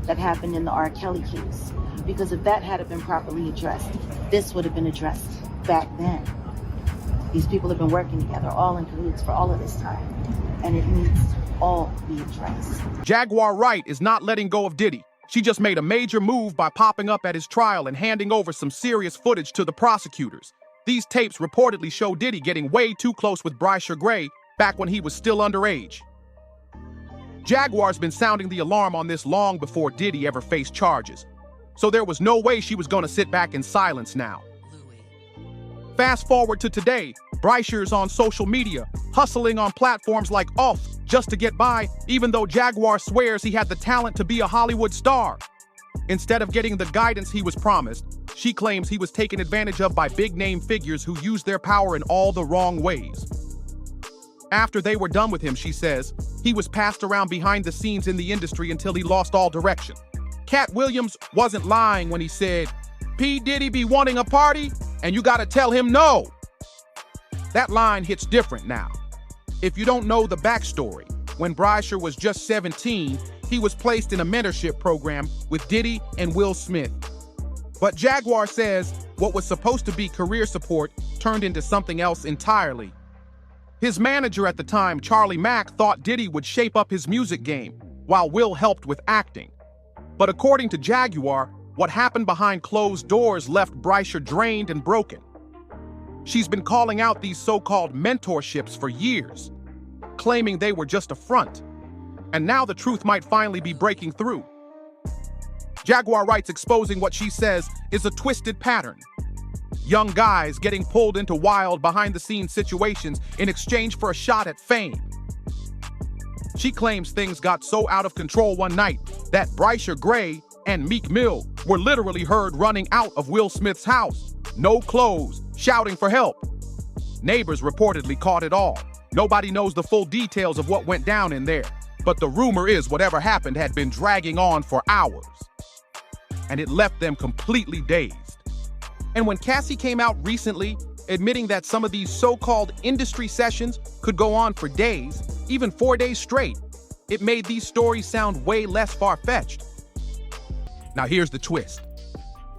that happened in the R. Kelly case. Because if that had been properly addressed, this would have been addressed back then. These people have been working together, all in cahoots for all of this time, and it needs to all be addressed. Jaguar Wright is not letting go of Diddy. She just made a major move by popping up at his trial and handing over some serious footage to the prosecutors. These tapes reportedly show Diddy getting way too close with Bryshere Gray back when he was still underage. Jaguar's been sounding the alarm on this long before Diddy ever faced charges, so there was no way she was going to sit back in silence now. Fast forward to today, Bryshere's on social media, hustling on platforms like Off just to get by, even though Jaguar swears he had the talent to be a Hollywood star. Instead of getting the guidance he was promised, she claims he was taken advantage of by big-name figures who used their power in all the wrong ways. After they were done with him, she says, he was passed around behind the scenes in the industry until he lost all direction. Cat Williams wasn't lying when he said, P. Diddy be wanting a party, and you gotta tell him no. That line hits different now. If you don't know the backstory, when Bryshere was just 17, he was placed in a mentorship program with Diddy and Will Smith. But Jaguar says what was supposed to be career support turned into something else entirely. His manager at the time, Charlie Mack, thought Diddy would shape up his music game, while Will helped with acting. But according to Jaguar, what happened behind closed doors left Bryshere drained and broken. She's been calling out these so-called mentorships for years, claiming they were just a front. And now the truth might finally be breaking through. Jaguar Wright's exposing what she says is a twisted pattern. Young guys getting pulled into wild behind-the-scenes situations in exchange for a shot at fame. She claims things got so out of control one night that Bryshere Gray and Meek Mill were literally heard running out of Will Smith's house, no clothes, shouting for help. Neighbors reportedly caught it all. Nobody knows the full details of what went down in there, but the rumor is whatever happened had been dragging on for hours, and it left them completely dazed. And when Cassie came out recently, admitting that some of these so-called industry sessions could go on for days, even 4 days straight, it made these stories sound way less far-fetched. Now here's the twist.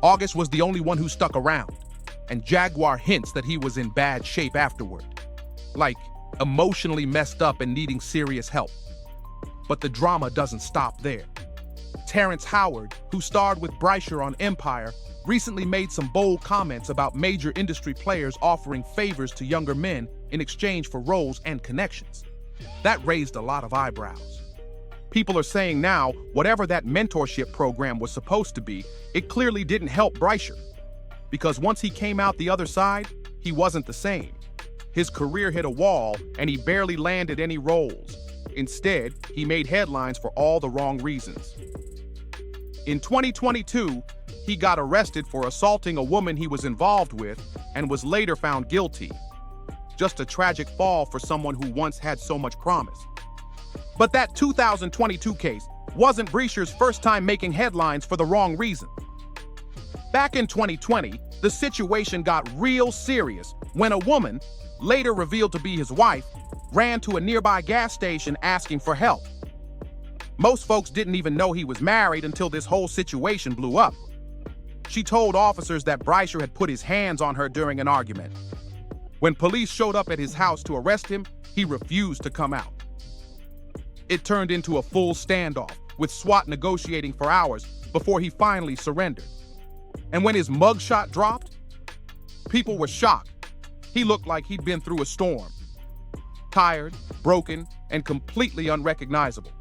August was the only one who stuck around, and Jaguar hints that he was in bad shape afterward, like emotionally messed up and needing serious help. But the drama doesn't stop there. Terrence Howard, who starred with Bryshere on Empire, recently made some bold comments about major industry players offering favors to younger men in exchange for roles and connections. That raised a lot of eyebrows. People are saying now, whatever that mentorship program was supposed to be, it clearly didn't help Bryshere. Because once he came out the other side, he wasn't the same. His career hit a wall, and he barely landed any roles. Instead, he made headlines for all the wrong reasons. In 2022, he got arrested for assaulting a woman he was involved with and was later found guilty. Just a tragic fall for someone who once had so much promise. But that 2022 case wasn't Bryshere's first time making headlines for the wrong reason. Back in 2020, the situation got real serious when a woman, later revealed to be his wife, ran to a nearby gas station asking for help. Most folks didn't even know he was married until this whole situation blew up. She told officers that Bryshere had put his hands on her during an argument. When police showed up at his house to arrest him, he refused to come out. It turned into a full standoff, with SWAT negotiating for hours before he finally surrendered. And when his mugshot dropped, people were shocked. He looked like he'd been through a storm. Tired, broken, and completely unrecognizable.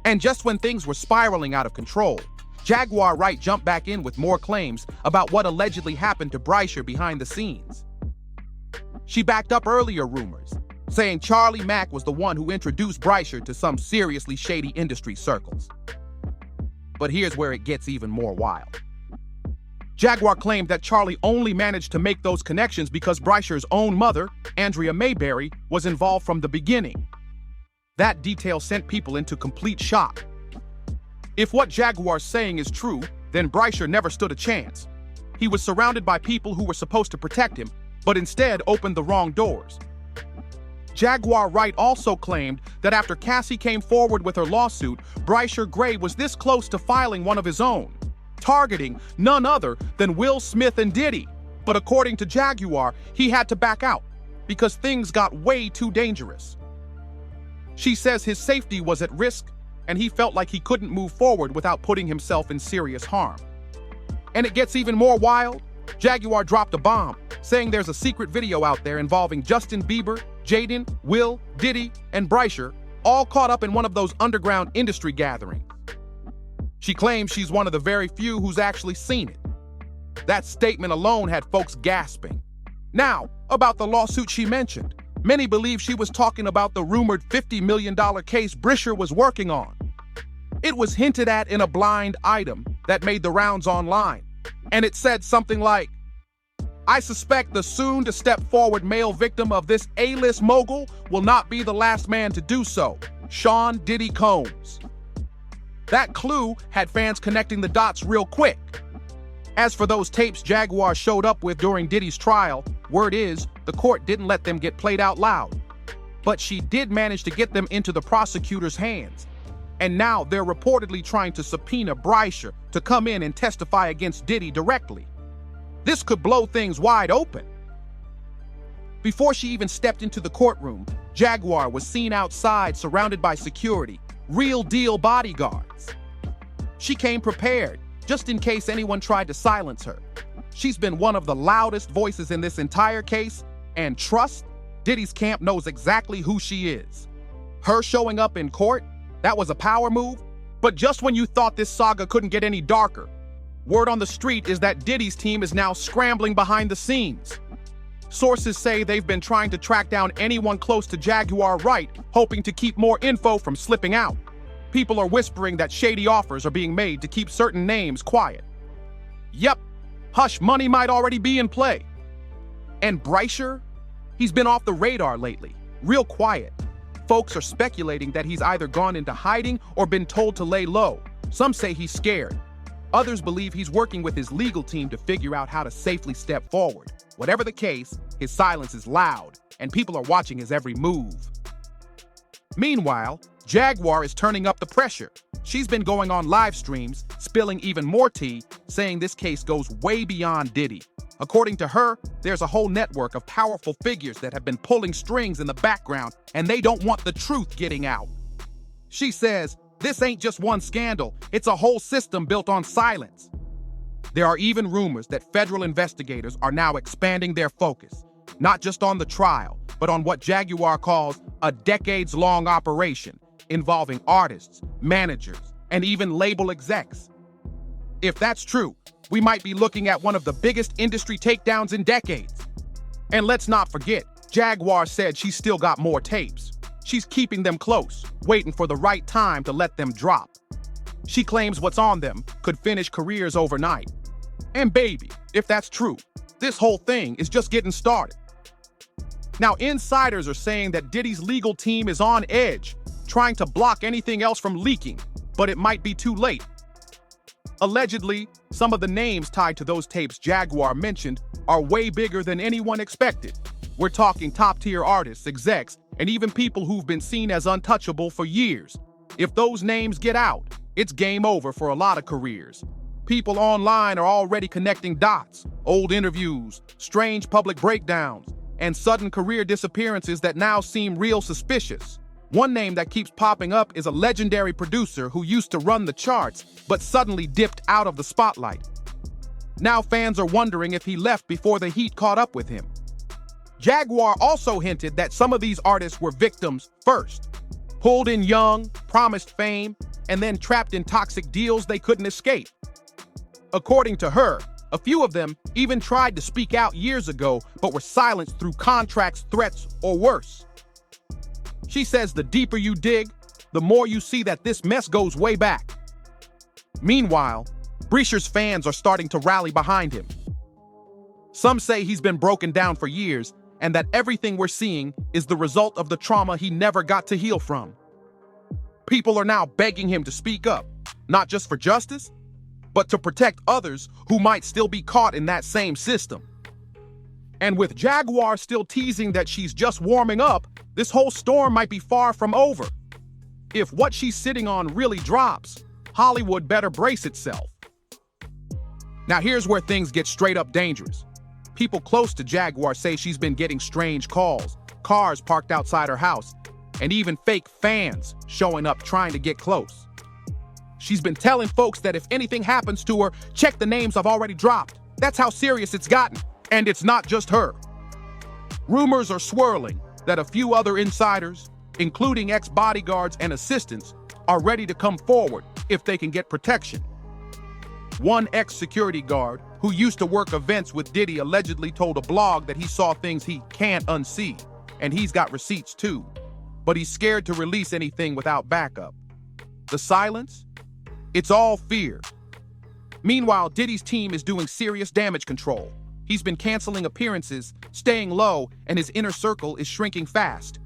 And just when things were spiraling out of control, Jaguar Wright jumped back in with more claims about what allegedly happened to Bryshere behind the scenes. She backed up earlier rumors, saying Charlie Mack was the one who introduced Bryshere to some seriously shady industry circles. But here's where it gets even more wild. Jaguar claimed that Charlie only managed to make those connections because Bryshere's own mother, Andrea Mayberry, was involved from the beginning. That detail sent people into complete shock. If what Jaguar's saying is true, then Bryshere never stood a chance. He was surrounded by people who were supposed to protect him, but instead opened the wrong doors. Jaguar Wright also claimed that after Cassie came forward with her lawsuit, Bryshere Gray was this close to filing one of his own, targeting none other than Will Smith and Diddy. But according to Jaguar, he had to back out because things got way too dangerous. She says his safety was at risk and he felt like he couldn't move forward without putting himself in serious harm. And it gets even more wild. Jaguar dropped a bomb, saying there's a secret video out there involving Justin Bieber, Jaden, Will, Diddy, and Bryshere, all caught up in one of those underground industry gatherings. She claims she's one of the very few who's actually seen it. That statement alone had folks gasping. Now, about the lawsuit she mentioned. Many believe she was talking about the rumored $50 million case Bryshere was working on. It was hinted at in a blind item that made the rounds online, and it said something like, "I suspect the soon-to-step-forward male victim of this A-list mogul will not be the last man to do so, Sean Diddy Combs." That clue had fans connecting the dots real quick. As for those tapes Jaguar showed up with during Diddy's trial, word is the court didn't let them get played out loud. But she did manage to get them into the prosecutor's hands. And now they're reportedly trying to subpoena Bryshere to come in and testify against Diddy directly. This could blow things wide open. Before she even stepped into the courtroom, Jaguar was seen outside surrounded by security, real deal bodyguards. She came prepared, just in case anyone tried to silence her. She's been one of the loudest voices in this entire case, and trust, Diddy's camp knows exactly who she is. Her showing up in court, that was a power move, but just when you thought this saga couldn't get any darker, word on the street is that Diddy's team is now scrambling behind the scenes. Sources say they've been trying to track down anyone close to Jaguar Wright, hoping to keep more info from slipping out. People are whispering that shady offers are being made to keep certain names quiet. Yep, hush money might already be in play. And Bryshere? He's been off the radar lately, real quiet. Folks are speculating that he's either gone into hiding or been told to lay low. Some say he's scared. Others believe he's working with his legal team to figure out how to safely step forward. Whatever the case, his silence is loud, and people are watching his every move. Meanwhile, Jaguar is turning up the pressure. She's been going on live streams, spilling even more tea, saying this case goes way beyond Diddy. According to her, there's a whole network of powerful figures that have been pulling strings in the background, and they don't want the truth getting out. She says, this ain't just one scandal, it's a whole system built on silence. There are even rumors that federal investigators are now expanding their focus, not just on the trial, but on what Jaguar calls a decades-long operation, involving artists, managers, and even label execs. If that's true, we might be looking at one of the biggest industry takedowns in decades. And let's not forget, Jaguar said she's still got more tapes. She's keeping them close, waiting for the right time to let them drop. She claims what's on them could finish careers overnight. And baby, if that's true, this whole thing is just getting started. Now, insiders are saying that Diddy's legal team is on edge, trying to block anything else from leaking, but it might be too late. Allegedly, some of the names tied to those tapes Jaguar mentioned are way bigger than anyone expected. We're talking top-tier artists, execs, and even people who've been seen as untouchable for years. If those names get out, it's game over for a lot of careers. People online are already connecting dots, old interviews, strange public breakdowns, and sudden career disappearances that now seem real suspicious. One name that keeps popping up is a legendary producer who used to run the charts, but suddenly dipped out of the spotlight. Now fans are wondering if he left before the heat caught up with him. Jaguar also hinted that some of these artists were victims first, pulled in young, promised fame, and then trapped in toxic deals they couldn't escape. According to her, a few of them even tried to speak out years ago, but were silenced through contracts, threats, or worse. She says the deeper you dig, the more you see that this mess goes way back. Meanwhile, Bryshere's fans are starting to rally behind him. Some say he's been broken down for years, and that everything we're seeing is the result of the trauma he never got to heal from. People are now begging him to speak up, not just for justice, but to protect others who might still be caught in that same system. And with Jaguar still teasing that she's just warming up, this whole storm might be far from over. If what she's sitting on really drops, Hollywood better brace itself. Now here's where things get straight up dangerous. People close to Jaguar say she's been getting strange calls, cars parked outside her house, and even fake fans showing up trying to get close. She's been telling folks that if anything happens to her, check the names I've already dropped. That's how serious it's gotten. And it's not just her. Rumors are swirling that a few other insiders, including ex-bodyguards and assistants, are ready to come forward if they can get protection. One ex-security guard who used to work events with Diddy allegedly told a blog that he saw things he can't unsee, and he's got receipts too. But he's scared to release anything without backup. The silence? It's all fear. Meanwhile, Diddy's team is doing serious damage control. He's been canceling appearances, staying low, and his inner circle is shrinking fast.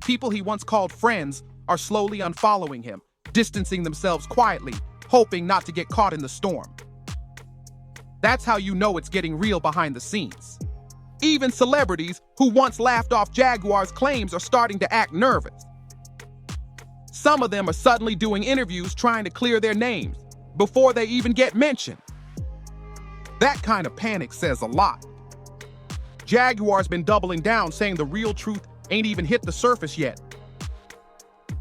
People he once called friends are slowly unfollowing him, distancing themselves quietly, hoping not to get caught in the storm. That's how you know it's getting real behind the scenes. Even celebrities who once laughed off Jaguar's claims are starting to act nervous. Some of them are suddenly doing interviews trying to clear their names before they even get mentioned. That kind of panic says a lot. Jaguar's been doubling down, saying the real truth ain't even hit the surface yet.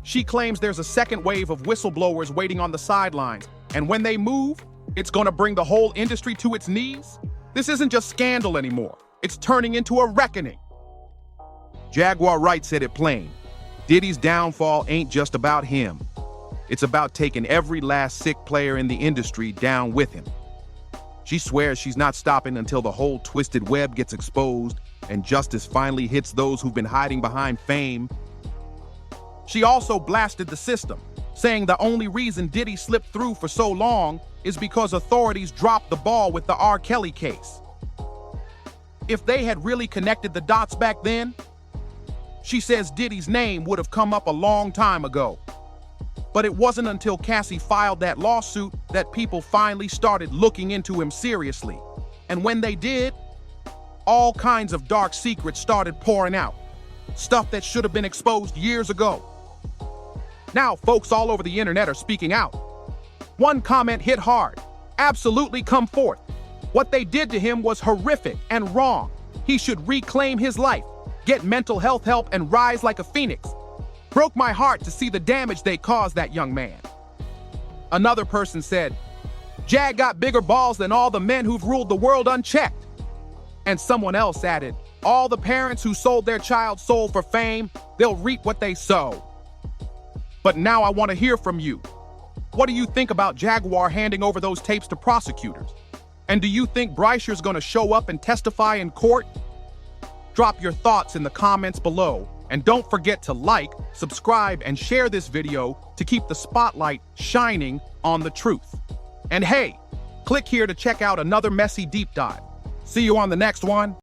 She claims there's a second wave of whistleblowers waiting on the sidelines, and when they move, it's gonna bring the whole industry to its knees. This isn't just scandal anymore. It's turning into a reckoning. Jaguar Wright said it plain. Diddy's downfall ain't just about him. It's about taking every last sick player in the industry down with him. She swears she's not stopping until the whole twisted web gets exposed and justice finally hits those who've been hiding behind fame. She also blasted the system, saying the only reason Diddy slipped through for so long is because authorities dropped the ball with the R. Kelly case. If they had really connected the dots back then, she says Diddy's name would have come up a long time ago. But it wasn't until Cassie filed that lawsuit that people finally started looking into him seriously. And when they did, all kinds of dark secrets started pouring out. Stuff that should have been exposed years ago. Now folks all over the internet are speaking out. One comment hit hard. Absolutely come forth. What they did to him was horrific and wrong. He should reclaim his life, get mental health help, and rise like a phoenix. Broke my heart to see the damage they caused that young man. Another person said, Jag got bigger balls than all the men who've ruled the world unchecked. And someone else added, all the parents who sold their child's soul for fame, they'll reap what they sow. But now I want to hear from you. What do you think about Jaguar handing over those tapes to prosecutors? And do you think Bryshere's gonna show up and testify in court? Drop your thoughts in the comments below. And don't forget to like, subscribe, and share this video to keep the spotlight shining on the truth. And hey, click here to check out another messy deep dive. See you on the next one.